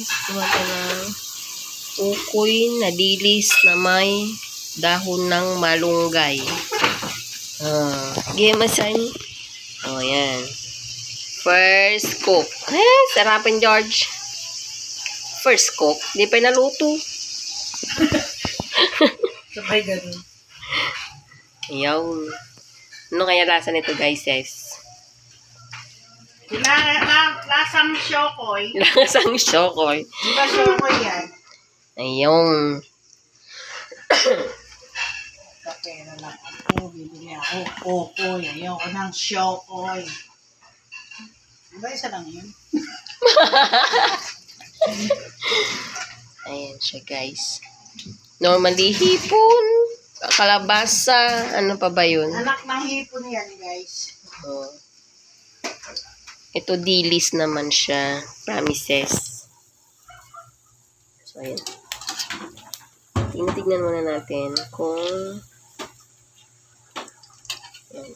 guys. Gawa ko ng ukoy na dilis na may dahon ng malunggay. Gimasan. Yan. First cook. Sarapin, George. First cook. Di pa naluto. Sabay ganun. Ayaw. Ano kaya lasa nito, guys? Lasang syokoy. Lasang syokoy. Di ba syokoy yan? Ayun. Kapera lang ako. Bibili ako. Okoy. Ayoko ng syokoy. Di ba isa lang yun? Ayan siya, guys. Normally, hipon, kalabasa, ano pa ba yun? Anak ng hipon yan, guys. Ito, dilis naman siya. Promises. So, ayan. Tingnan muna natin kung ayan.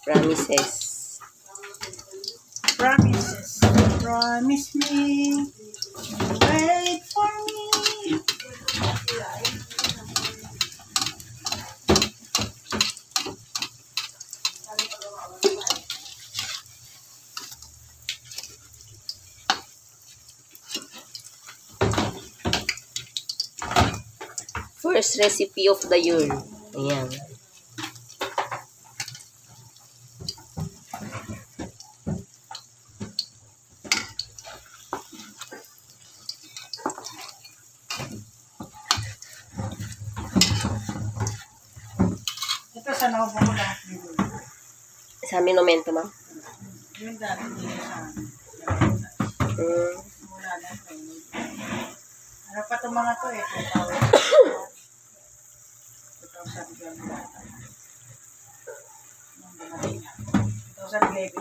Promises. Promises. Promise me. Wait for me. First recipe of the year. Ayan. Ito sa naupo ko lahat dito. Sa Minumento, ma'am? Yung dati dito sa mula na ito. Ano pa itong mga to eh? 2011.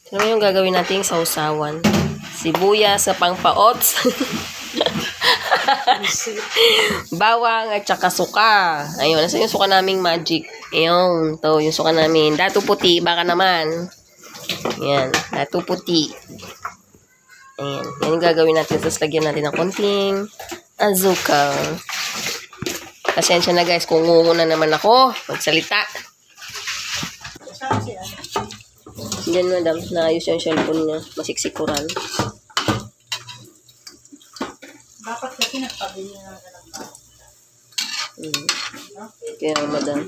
Ano yung gagawin nating sausawan? Sibuyas sa pangpaots. Bawang at saka suka. Ayun, nasa yung suka naming magic. Ayun, to yung suka namin. Dato puti, baka naman. Ayan, dato puti. Ayan, yan yung gagawin natin. Tapos lagyan natin ng konting azúcar. Pasensya na guys, kung na naman ako magsalita. Diyan, madam, naayos yung cellphone niya. Masiksikuran. Dapat kasi nagpabili na ng bago. Kaya, madam.